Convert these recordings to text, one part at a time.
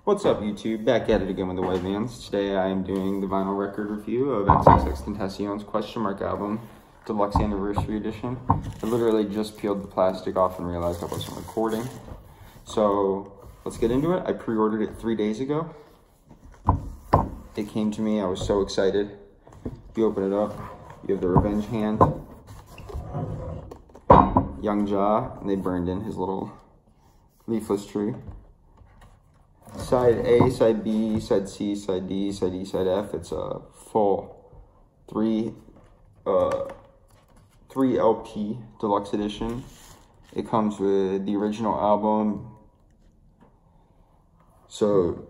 What's up, YouTube? Back at it again with the White Vans. Today I am doing the vinyl record review of Xxxtentacion's Question Mark album, Deluxe Anniversary Edition. I literally just peeled the plastic off and realized I wasn't recording. So let's get into it. I pre-ordered it 3 days ago. It came to me, I was so excited. You open it up, you have the Revenge Hand, Young Jaw, and they burned in his little leafless tree. Side A, side B, side C, side D, side E, side F. It's a full 3 LP deluxe edition. It comes with the original album. So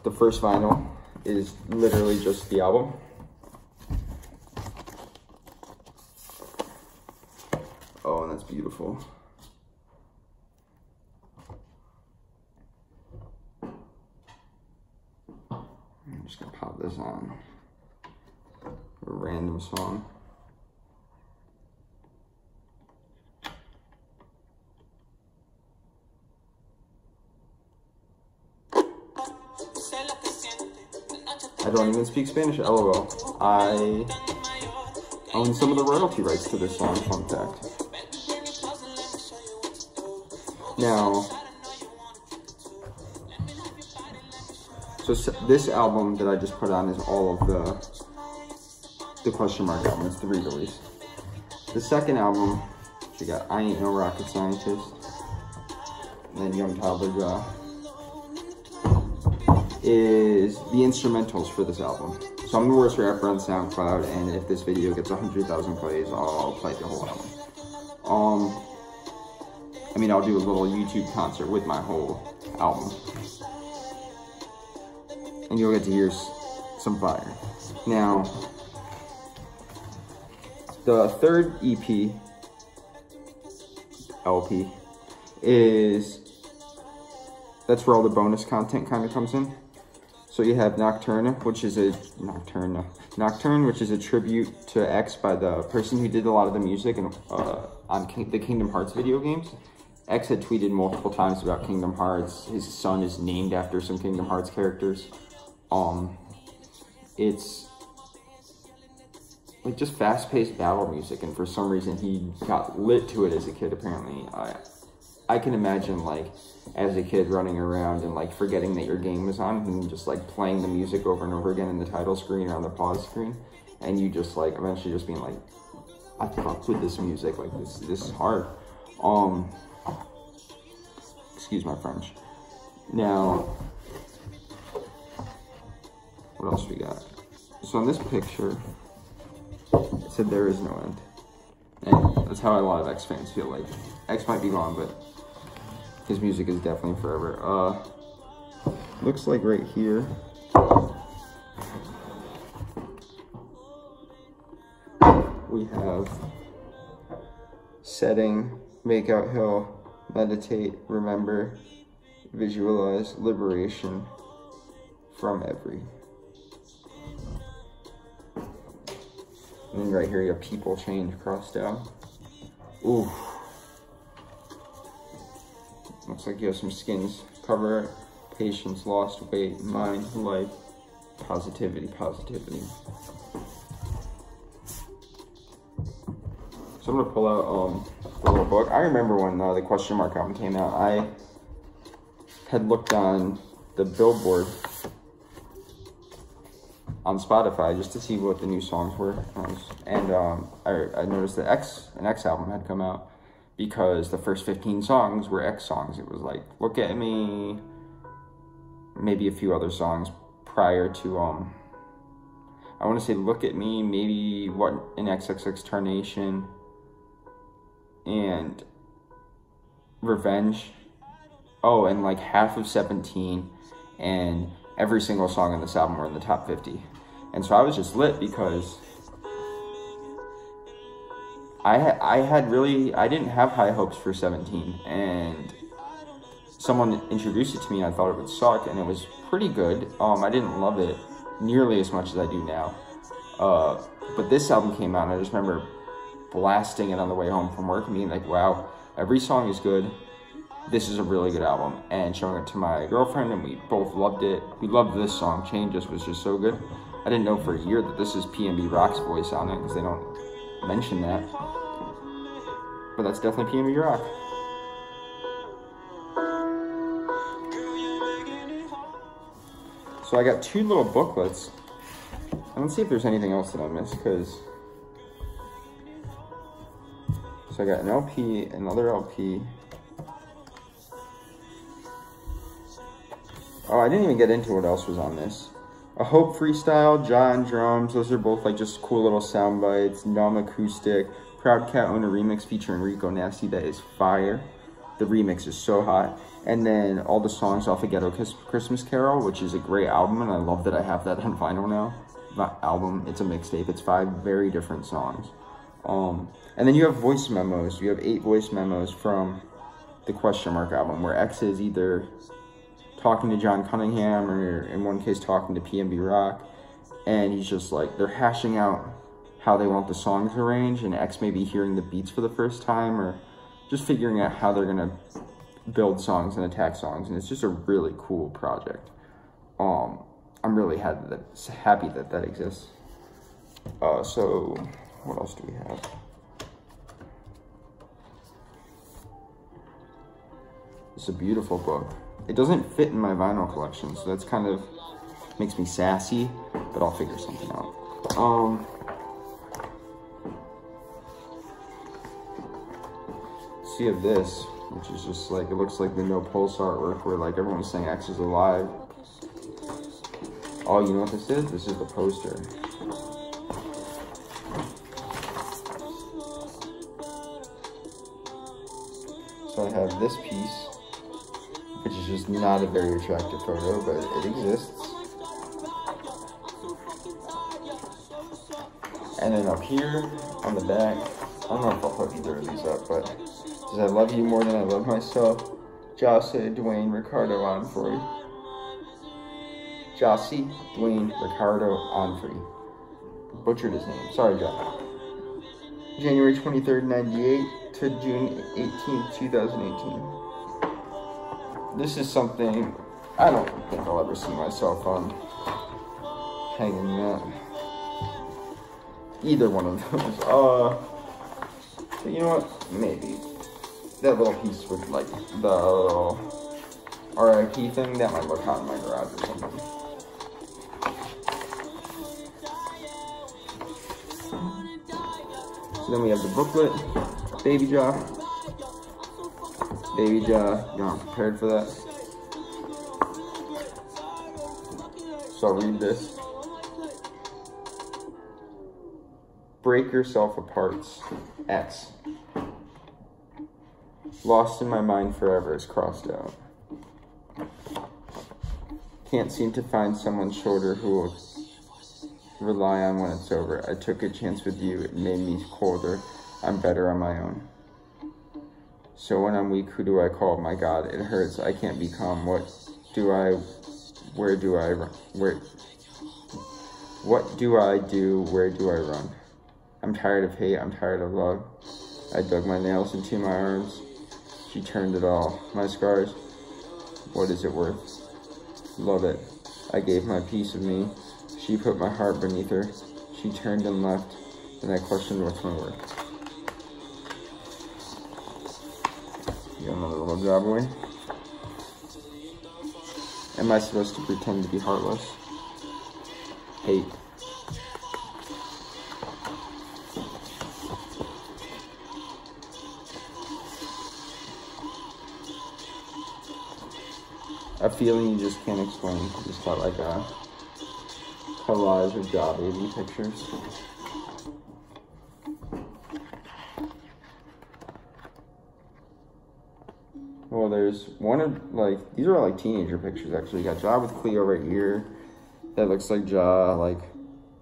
the first vinyl is literally just the album. Oh, and that's beautiful. I'm just gonna pop this on a random song. I don't even speak Spanish, LOL. I own some of the royalty rights to this song, fun fact. Now, so this album that I just put on is all of the Question Mark album. It's the re-release. The second album, you got I Ain't No Rocket Scientist, and then Young Toddler Jaw, is the instrumentals for this album. So I'm the worst rapper on SoundCloud, and if this video gets 100,000 plays, I'll play the whole album. I mean, I'll do a little YouTube concert with my whole album. And you'll get to hear some fire. Now, the third EP, LP, that's where all the bonus content kind of comes in. So you have Nocturne, which is a tribute to X by the person who did a lot of the music and on the Kingdom Hearts video games. X had tweeted multiple times about Kingdom Hearts. His son is named after some Kingdom Hearts characters. It's like just fast-paced battle music, and for some reason he got lit to it as a kid. Apparently, I can imagine, like, as a kid running around and like forgetting that your game was on and just like playing the music over and over again in the title screen or on the pause screen, and you just like eventually just being like, I fuck with this music, like this is hard. Excuse my French. Now, what else we got? So in this picture, it said there is no end. And that's how a lot of X fans feel. Like, X might be gone, but his music is definitely forever. Looks like right here, we have setting, make out hill, meditate, remember, visualize, liberation from every. And then right here you have people change crossed out. Ooh. Looks like you have some skins. Cover, patience, lost weight, mind, life, positivity, positivity. So I'm gonna pull out the little book. I remember when the Question Mark album came out, I had looked on the Billboard on Spotify just to see what the new songs were, and I noticed that an X album had come out, because the first 15 songs were X songs. It was like Look at Me, maybe a few other songs prior to I want to say Look at Me, maybe What an Xxxtentacion, and Revenge. Oh, and like half of 17, and every single song on this album were in the top 50. And so I was just lit because I didn't have high hopes for 17, and someone introduced it to me and I thought it would suck, and it was pretty good. I didn't love it nearly as much as I do now. But this album came out and I just remember blasting it on the way home from work and being like, wow, every song is good. this is a really good album, and showing it to my girlfriend, and we both loved it. We loved this song. Change was just so good. I didn't know for a year that this is PNB Rock's voice on it, because they don't mention that. But that's definitely PNB Rock. So I got 2 little booklets. And let's see if there's anything else that I missed, because... So I got an LP, another LP. Oh, I didn't even get into what else was on this. A Hope Freestyle, John Drums. Those are both like just cool little sound bites. Numb Acoustic. Proud Cat Owner remix featuring Rico Nasty. That is fire. The remix is so hot. And then all the songs off of Ghetto Christmas Carol, which is a great album, and I love that I have that on vinyl now. Not album, it's a mixtape. It's 5 very different songs. And then you have voice memos. You have 8 voice memos from the Question Mark album, where X is either talking to John Cunningham, or in one case talking to PNB Rock, and he's just like, they're hashing out how they want the songs arranged, and X may be hearing the beats for the first time, or just figuring out how they're gonna build songs and attack songs, and it's just a really cool project. I'm really happy that that exists. So what else do we have? It's a beautiful book. It doesn't fit in my vinyl collection, so that's kind of makes me sassy, but I'll figure something out. So you have this, which is just like, it looks like the No Pulse artwork where like everyone's saying X is alive. Oh, you know what this is? This is the poster. So I have this piece, which is just not a very attractive photo, but it exists. And then up here on the back, I don't know if I'll put either of these up, but it says, I love you more than I love myself. Jossie, Dwayne, Ricardo, Onfrey. Jossie, Dwayne, Ricardo, Onfrey. Butchered his name. Sorry, John. January 23rd, 98 to June 18th, 2018. This is something I don't think I'll ever see myself on hanging that. Either one of those. But you know what? Maybe. That little piece with like the little RIP thing, that might look hot in my garage or something. So then we have the booklet, Baby Jaw. Baby Jaw, you're not prepared for that. So I'll read this. Break yourself apart, X. Lost in my mind forever is crossed out. Can't seem to find someone's shoulder who will rely on when it's over. I took a chance with you, it made me colder. I'm better on my own. So when I'm weak, who do I call? My God, it hurts. I can't be calm. What do I do? Where do I run? I'm tired of hate. I'm tired of love. I dug my nails into my arms. She turned it all. My scars, what is it worth? Love it. I gave my piece of me. She put my heart beneath her. She turned and left. Then I questioned what's my worth. Got another little job away. Am I supposed to pretend to be heartless? Hate. A feeling you just can't explain. Just got like a collage of job baby pictures. Well, there's one of, like, these are all like teenager pictures actually. You got Ja with Cleo right here. That looks like Ja, like,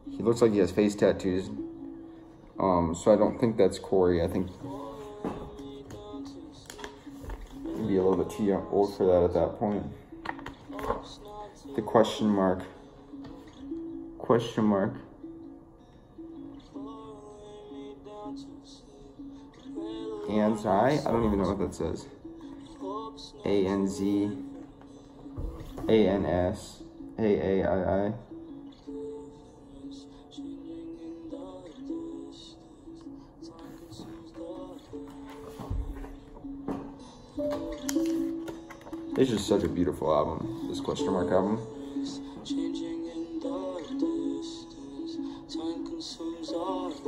he looks like he has face tattoos. So I don't think that's Corey. I think he'd be a little bit too old for that at that point. The question mark. Question mark. An's eye? I don't even know what that says. ANZANSAAII. It's just such a beautiful album, this question mark album.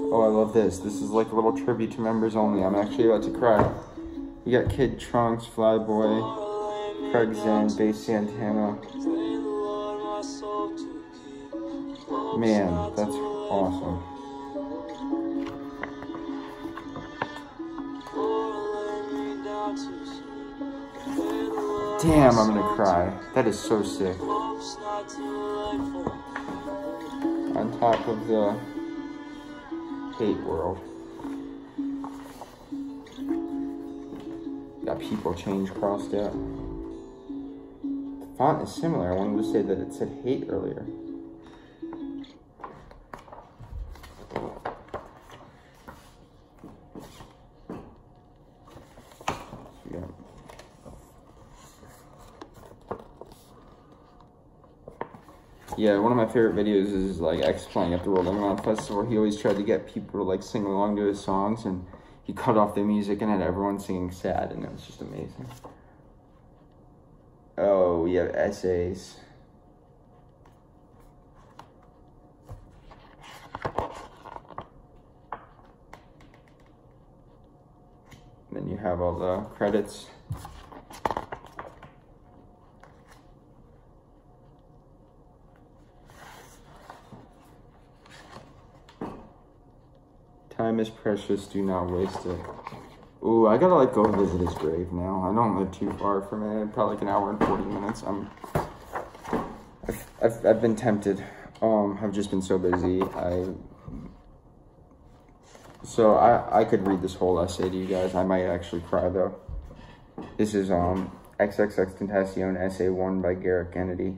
Oh, I love this. This is like a little tribute to members only. I'm actually about to cry. You got Kid Trunks, Flyboy, Craig Zen, Bass Santana. Man, that's awesome. Damn, I'm gonna cry. That is so sick. On top of the hate world. Got people change crossed out. The font is similar. I wanted to say that it said hate earlier. Yeah, one of my favorite videos is like X playing at the Rolling Loud Festival. He always tried to get people to like sing along to his songs, and he cut off the music and had everyone singing sad, and it was just amazing. Oh, we have essays. And then you have all the credits. Time is precious, do not waste it. Ooh, I gotta like go visit his grave now. I don't live too far from it, probably like an hour and 40 minutes. I've been tempted. I've just been so busy. So I could read this whole essay to you guys. I might actually cry though. This is Xxxtentacion Essay 1 by Garrett Kennedy.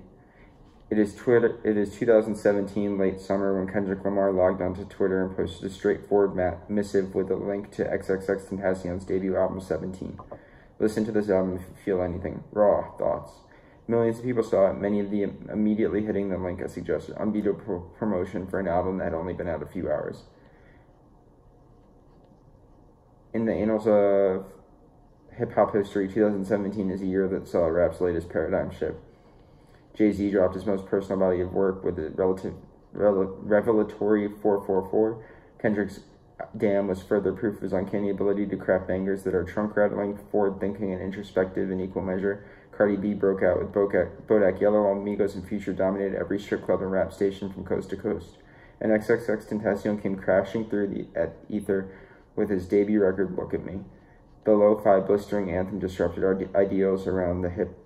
It is 2017 late summer when Kendrick Lamar logged onto Twitter and posted a straightforward missive with a link to Xxxtentacion's debut album 17. Listen to this album if you feel anything. Raw thoughts. Millions of people saw it, many of them immediately hitting the link I suggested. Unbeatable promotion for an album that had only been out a few hours. In the annals of hip-hop history, 2017 is a year that saw rap's latest paradigm shift. Jay-Z dropped his most personal body of work with a revelatory 444. Kendrick's Damn was further proof of his uncanny ability to craft bangers that are trunk-rattling, forward-thinking, and introspective in equal measure. Cardi B broke out with Bodak Yellow, while Migos and Future dominated every strip club and rap station from coast to coast. And Xxxtentacion came crashing through the ether with his debut record, Look at Me. The lo-fi, blistering anthem disrupted our ideals around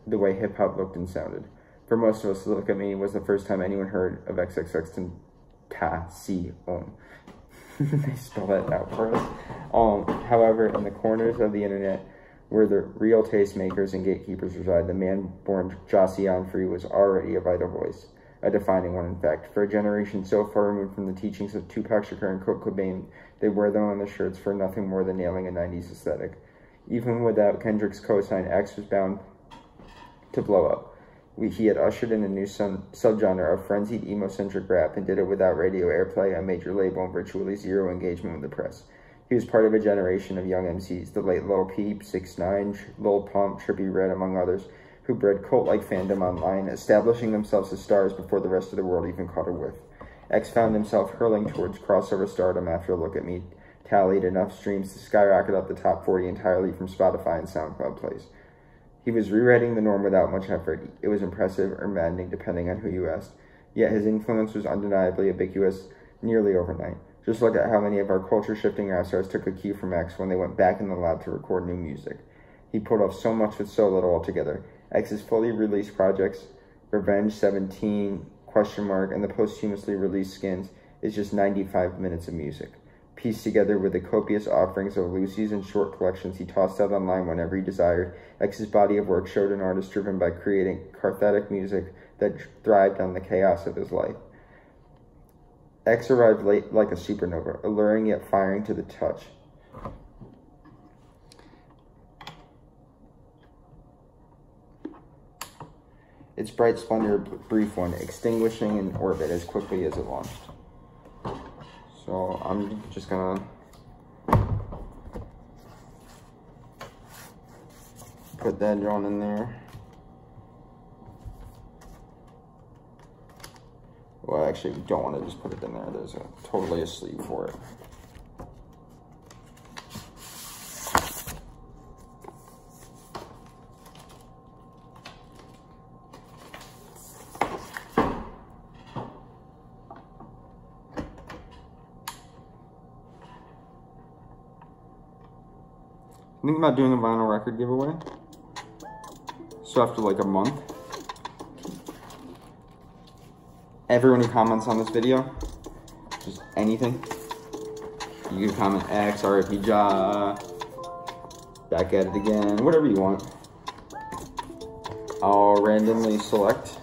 the way hip-hop looked and sounded. For most of us, Look at Me was the first time anyone heard of Xxxtentacion. They spell that out for us. However, in the corners of the internet, where the real tastemakers and gatekeepers reside, the man born Josian Free was already a vital voice, a defining one, in fact. For a generation so far removed from the teachings of Tupac Shakur and Kurt Cobain, they wear them on their shirts for nothing more than nailing a 90s aesthetic. Even without Kendrick's cosign, X was bound to blow up. He had ushered in a new subgenre of frenzied emo-centric rap and did it without radio airplay, a major label, and virtually zero engagement with the press. He was part of a generation of young MCs, the late Lil Peep, 6ix9ine, Lil Pump, Trippie Redd, among others, who bred cult-like fandom online, establishing themselves as stars before the rest of the world even caught a whiff. X found himself hurling towards crossover stardom after Look at Me tallied enough streams to skyrocket up the top 40 entirely from Spotify and SoundCloud plays. He was rewriting the norm without much effort. It was impressive or maddening, depending on who you asked. Yet his influence was undeniably ubiquitous nearly overnight. Just look at how many of our culture-shifting rap stars took a cue from X when they went back in the lab to record new music. He pulled off so much with so little altogether. X's fully released projects, Revenge 17, and the posthumously released Skins, is just 95 minutes of music, pieced together with the copious offerings of Lucy's and short collections he tossed out online whenever he desired. X's body of work showed an artist driven by creating cathartic music that thrived on the chaos of his life. X arrived late like a supernova, alluring yet firing to the touch. its bright splendor, brief one, extinguishing in orbit as quickly as it launched. So I'm just gonna put that drone in there. Well, actually, we don't want to just put it in there. There's totally a sleeve for it. Thinking about doing a vinyl record giveaway. So after like a month, everyone who comments on this video, just anything, you can comment X, RIP Ja, back at it again, whatever you want. I'll randomly select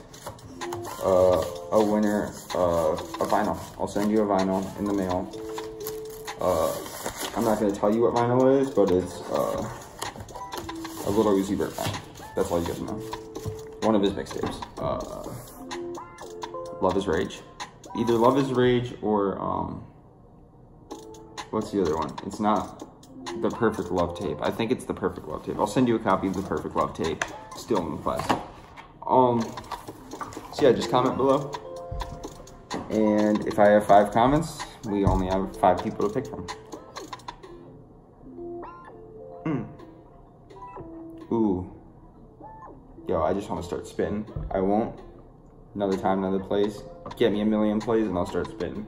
a winner of a vinyl. I'll send you a vinyl in the mail. I'm not going to tell you what vinyl is, but it's a Little Uzi Vert vinyl. That's all you guys know. One of his mixtapes. Love is Rage. Either Love is Rage or, what's the other one? It's not the Perfect Love Tape. I think it's the Perfect Love Tape. I'll send you a copy of the Perfect Love Tape, still in the plastic. So yeah, just comment below. And if I have 5 comments, we only have 5 people to pick from. Ooh. Yo, I just want to start spitting. I won't. Another time, another place. Get me a million plays and I'll start spitting.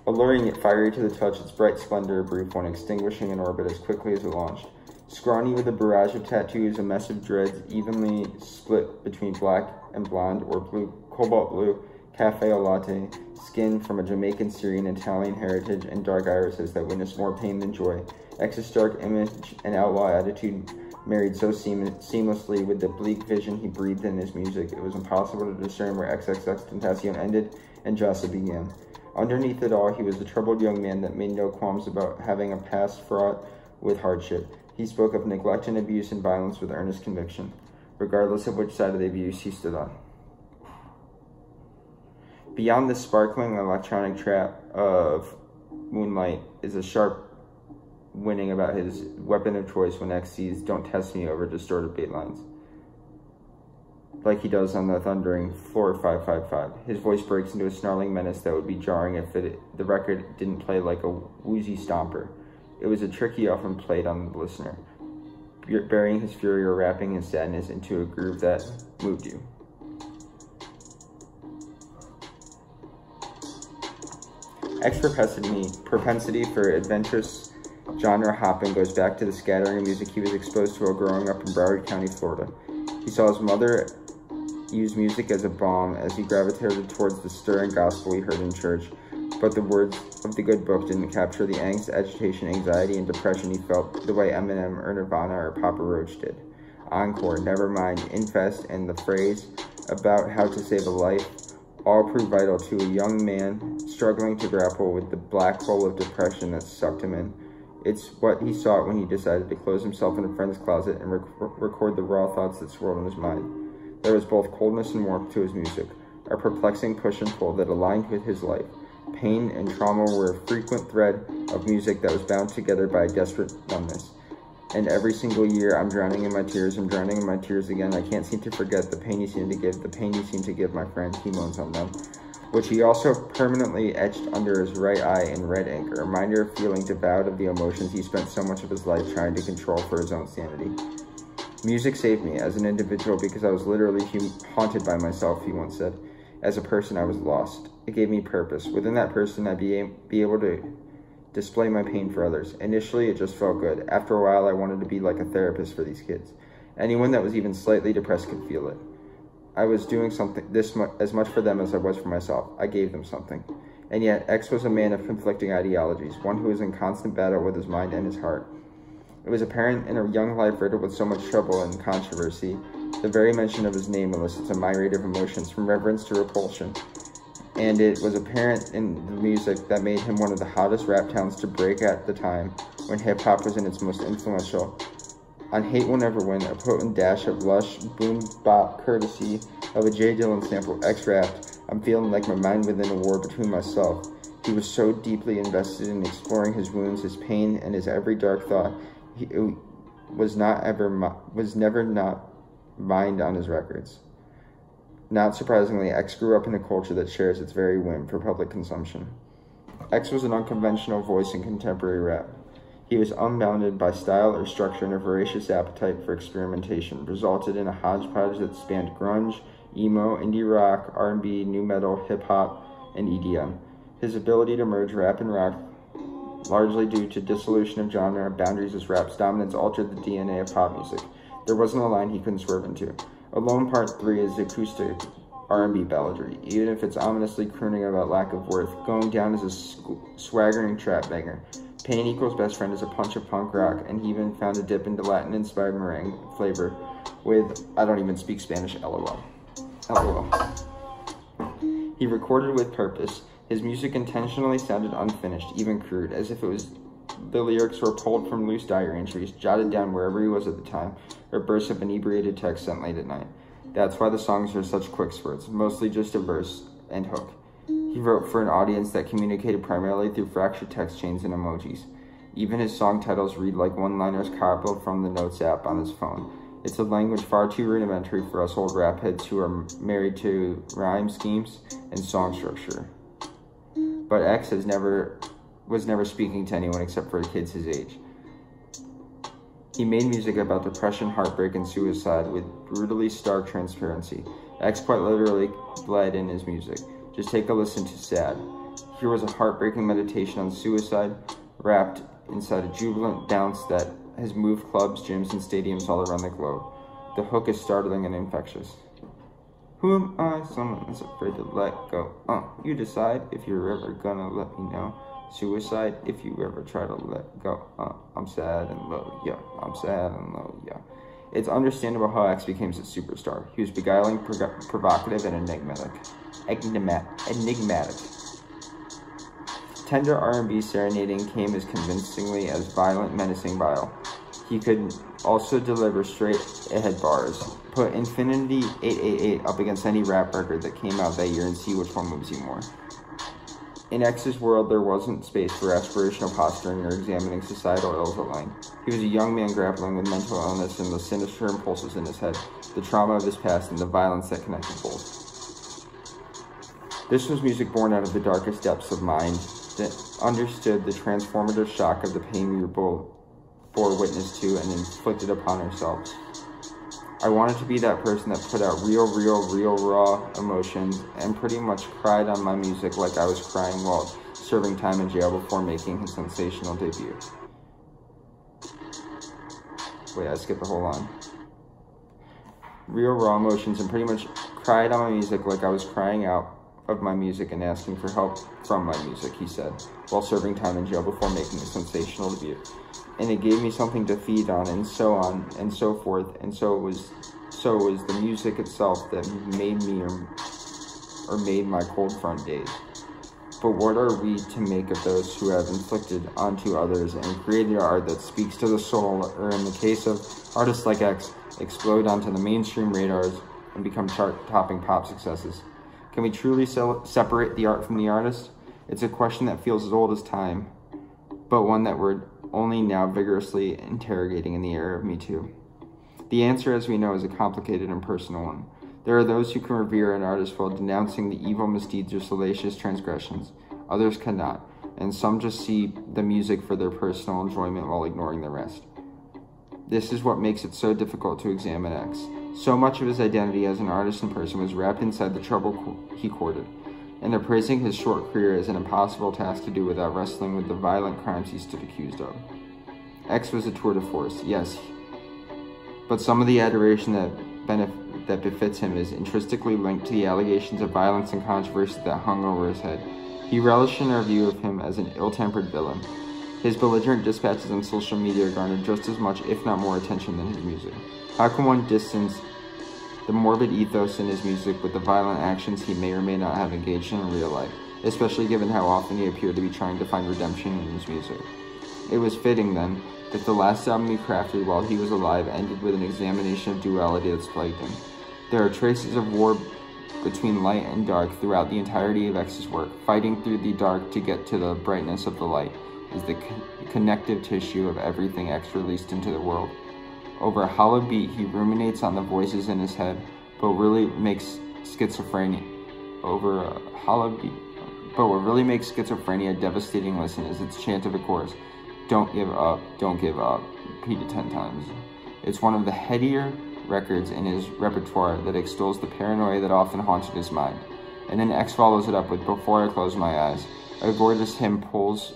Alluring yet fiery to the touch, its bright splendor, brief one, extinguishing in orbit as quickly as it launched. Scrawny with a barrage of tattoos, a mess of dreads, evenly split between black and blonde or blue, cobalt blue, cafe au latte, skin from a Jamaican, Syrian, Italian heritage, and dark irises that witness more pain than joy. X's dark image and outlaw attitude married so seamlessly with the bleak vision he breathed in his music, it was impossible to discern where Xxxtentacion ended and Jasa began. Underneath it all, he was a troubled young man that made no qualms about having a past fraught with hardship. He spoke of neglect and abuse and violence with earnest conviction, regardless of which side of the abuse he stood on. Beyond the sparkling electronic trap of Moonlight is a sharp winning about his weapon of choice when X sees "Don't test me" over distorted bait lines, like he does on the thundering floor 555. His voice breaks into a snarling menace that would be jarring if the record didn't play like a woozy stomper. It was a trick he often played on the listener, burying his fury or wrapping his sadness into a groove that moved you. X's propensity for adventurous genre hopping goes back to the scattering of music he was exposed to while growing up in Broward County, Florida. He saw his mother use music as a balm as he gravitated towards the stirring gospel he heard in church, but the words of the good book didn't capture the angst, agitation, anxiety, and depression he felt the way Eminem or Nirvana or Papa Roach did. Encore, Nevermind, Infest, and the phrase about how to save a life all prove vital to a young man struggling to grapple with the black hole of depression that sucked him in. It's what he sought when he decided to close himself in a friend's closet and record the raw thoughts that swirled in his mind. There was both coldness and warmth to his music, a perplexing push and pull that aligned with his life. Pain and trauma were a frequent thread of music that was bound together by a desperate numbness. And every single year, I'm drowning in my tears, I'm drowning in my tears again. I can't seem to forget the pain you seem to give, the pain you seem to give, my friend, he moans on them, which he also permanently etched under his right eye in red ink, a reminder of feeling devoured of the emotions he spent so much of his life trying to control for his own sanity. Music saved me as an individual because I was literally haunted by myself, he once said. As a person, I was lost. It gave me purpose. Within that person, I'd be able to display my pain for others. Initially, it just felt good. After a while, I wanted to be like a therapist for these kids. Anyone that was even slightly depressed could feel it. I was doing something as much for them as I was for myself. I gave them something. And yet, X was a man of conflicting ideologies, one who was in constant battle with his mind and his heart. It was apparent in a young life riddled with so much trouble and controversy. The very mention of his name elicits a myriad of emotions, from reverence to repulsion. And it was apparent in the music that made him one of the hottest rap talents to break at the time, when hip-hop was in its most influential. On Hate Will Never Win, a potent dash of lush boom bop courtesy of a J. Dillon sample, X rapped, "I'm feeling like my mind within a war between myself." He was so deeply invested in exploring his wounds, his pain, and his every dark thought. He was never not mined on his records. Not surprisingly, X grew up in a culture that shares its very whim for public consumption. X was an unconventional voice in contemporary rap. He was unbounded by style or structure, and a voracious appetite for experimentation resulted in a hodgepodge that spanned grunge, emo, indie rock, R&B, nu metal, hip-hop, and EDM. His ability to merge rap and rock, largely due to dissolution of genre boundaries as rap's dominance altered the DNA of pop music. There wasn't a line he couldn't swerve into. Alone Part 3 is acoustic R&B balladry, even if it's ominously crooning about lack of worth, going down as a swaggering trap banger. Pain Equals Best Friend is a punch of punk rock, and he even found a dip into Latin-inspired meringue flavor with I don't even speak Spanish, LOL. LOL. He recorded with purpose. His music intentionally sounded unfinished, even crude, as if the lyrics were pulled from loose diary entries, jotted down wherever he was at the time, or bursts of inebriated text sent late at night. That's why the songs are such quick spurts, mostly just a verse and hook. He wrote for an audience that communicated primarily through fractured text chains and emojis. Even his song titles read like one-liners copied from the Notes app on his phone. It's a language far too rudimentary for us old rap heads who are married to rhyme schemes and song structure. But X was never speaking to anyone except for kids his age. He made music about depression, heartbreak, and suicide with brutally stark transparency. X quite literally bled in his music. Just take a listen to Sad. Here was a heartbreaking meditation on suicide, wrapped inside a jubilant bounce that has moved clubs, gyms, and stadiums all around the globe. The hook is startling and infectious. Who am I? Someone that's afraid to let go. You decide if you're ever gonna let me know. Suicide if you ever try to let go. I'm sad and low, yeah. I'm sad and low, yeah. It's understandable how X became a superstar. He was beguiling, provocative, and enigmatic. Tender R&B serenading came as convincingly as violent, menacing bile. He could also deliver straight-ahead bars. Put Infinity 888 up against any rap record that came out that year and see which one moves you more. In X's world, there wasn't space for aspirational posturing or examining societal ills alone. He was a young man grappling with mental illness and the sinister impulses in his head, the trauma of his past, and the violence that connected both. This was music born out of the darkest depths of mind that understood the transformative shock of the pain we bore witness to and inflicted upon ourselves. I wanted to be that person that put out real raw emotions and pretty much cried on my music like I was crying while serving time in jail before making his sensational debut. Wait, I skipped the whole line. Real raw emotions and pretty much cried on my music like I was crying out of my music and asking for help from my music, he said, while serving time in jail before making a sensational debut. And it gave me something to feed on, and so on, and so forth, and so it was the music itself that made me or made my cold front days. But what are we to make of those who have inflicted onto others and created art that speaks to the soul, or in the case of artists like X, explode onto the mainstream radars and become chart-topping pop successes? Can we truly separate the art from the artist? It's a question that feels as old as time, but one that we're only now vigorously interrogating in the era of Me Too. The answer, as we know, is a complicated and personal one. There are those who can revere an artist while denouncing the evil misdeeds or salacious transgressions. Others cannot, and some just see the music for their personal enjoyment while ignoring the rest. This is what makes it so difficult to examine X. So much of his identity as an artist in person was wrapped inside the trouble he courted, and appraising his short career is an impossible task to do without wrestling with the violent crimes he stood accused of. X was a tour de force, yes, but some of the adoration that befits him is intrinsically linked to the allegations of violence and controversy that hung over his head. He relished in our view of him as an ill-tempered villain. His belligerent dispatches on social media garnered just as much, if not more, attention than his music. How can one distance the morbid ethos in his music with the violent actions he may or may not have engaged in real life, especially given how often he appeared to be trying to find redemption in his music? It was fitting, then, that the last album he crafted while he was alive ended with an examination of duality that's plagued him. There are traces of war between light and dark throughout the entirety of X's work. Fighting through the dark to get to the brightness of the light is the connective tissue of everything X released into the world. Over a hollow beat, he ruminates on the voices in his head, but what really makes schizophrenia a devastating listen is its chant of a chorus. Don't give up, repeated 10 times. It's one of the headier records in his repertoire that extols the paranoia that often haunted his mind. And then X follows it up with Before I Close My Eyes. A gorgeous hymn pulls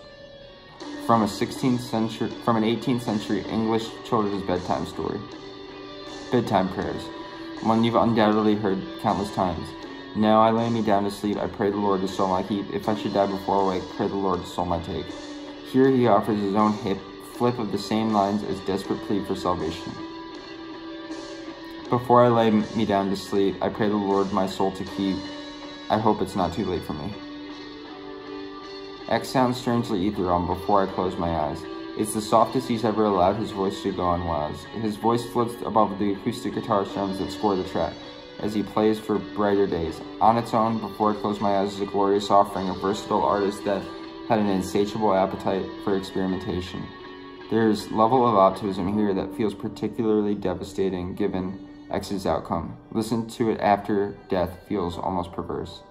from an 18th century English children's bedtime prayers, one you've undoubtedly heard countless times. Now I lay me down to sleep, I pray the Lord to soul my keep. If I should die before I wake, pray the Lord to soul my take. Here he offers his own flip of the same lines as desperate plea for salvation. Before I lay me down to sleep, I pray the Lord my soul to keep. I hope it's not too late for me. X sounds strangely ethereal on Before I Close My Eyes. It's the softest he's ever allowed his voice to go on whiles. His voice floats above the acoustic guitar strums that score the track as he plays for brighter days. On its own, Before I Close My Eyes is a glorious offering of versatile artists that had an insatiable appetite for experimentation. There's level of optimism here that feels particularly devastating given X's outcome. Listen to it after death feels almost perverse.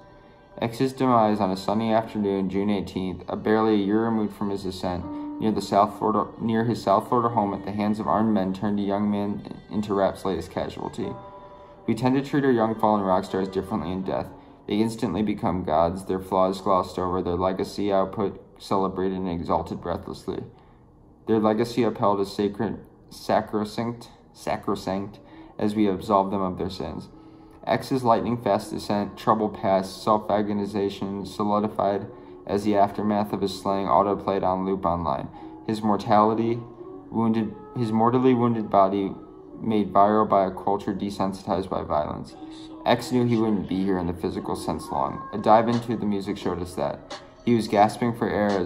X's demise on a sunny afternoon, June 18th, barely a year removed from his ascent, near his South Florida home at the hands of armed men, turned a young man into rap's latest casualty. We tend to treat our young fallen rock stars differently in death. They instantly become gods, their flaws glossed over, their legacy output celebrated and exalted breathlessly. Their legacy upheld as sacrosanct as we absolve them of their sins. X's lightning-fast descent, troubled past, self-agonization solidified as the aftermath of his slaying autoplayed on loop online. His mortally wounded body made viral by a culture desensitized by violence. X knew he wouldn't be here in the physical sense long. A dive into the music showed us that. He was gasping for air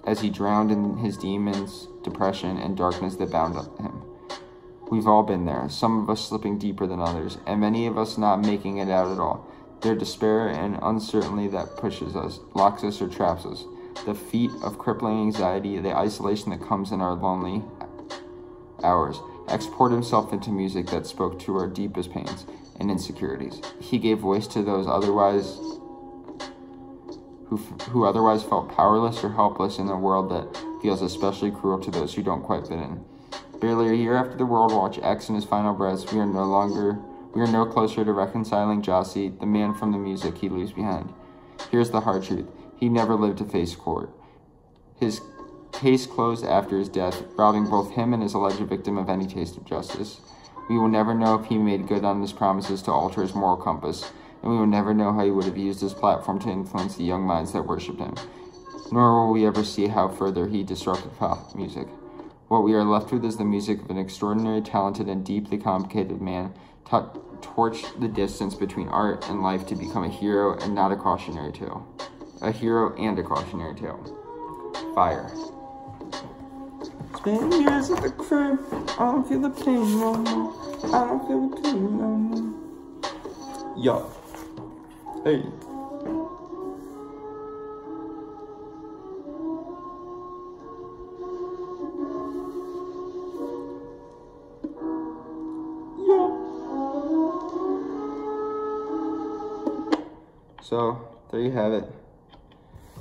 as he drowned in his demons, depression, and darkness that bound him. We've all been there, some of us slipping deeper than others, and many of us not making it out at all. Their despair and uncertainty that pushes us, locks us, or traps us. The feat of crippling anxiety, the isolation that comes in our lonely hours. X poured himself into music that spoke to our deepest pains and insecurities. He gave voice to those who otherwise felt powerless or helpless in a world that feels especially cruel to those who don't quite fit in. Barely a year after the world watched X in his final breaths, we are no closer to reconciling Jossie, the man from the music he leaves behind. Here's the hard truth. He never lived to face court. His case closed after his death, robbing both him and his alleged victim of any taste of justice. We will never know if he made good on his promises to alter his moral compass, and we will never know how he would have used his platform to influence the young minds that worshipped him. Nor will we ever see how further he disrupted pop music. What we are left with is the music of an extraordinary, talented, and deeply complicated man, torched the distance between art and life to become a hero and not a cautionary tale. A hero and a cautionary tale. Fire. Spend years at the crib, I don't feel the pain no more. I don't feel the pain no more. Yo. Hey. So, there you have it.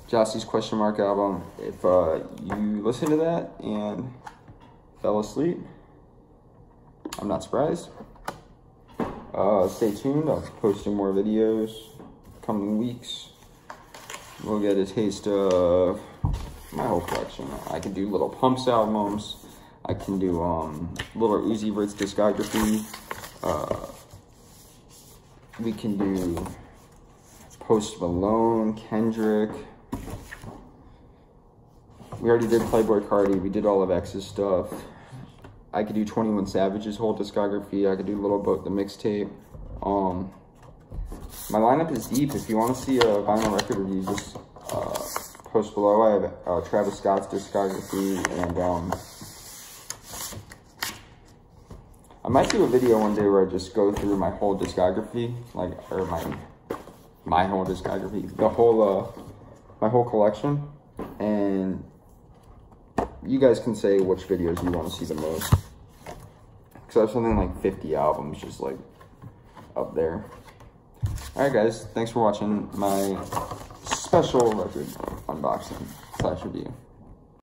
Jossie's Question Mark album. If you listen to that and fell asleep, I'm not surprised. Stay tuned. I'll be posting more videos coming weeks. We'll get a taste of my whole collection. I can do Little Pump's albums. I can do Little Uzi Vert's discography. We can do Post Malone, Kendrick. We already did Playboy Cardi. We did all of X's stuff. I could do 21 Savage's whole discography. I could do Little Boat, the mixtape. My lineup is deep. If you want to see a vinyl record review, just post below. I have Travis Scott's discography, and I might do a video one day where I just go through my whole discography, like, or my whole discography, the whole, my whole collection, and you guys can say which videos you want to see the most. Because I have something like 50 albums just like up there. Alright guys, thanks for watching my special record unboxing / review.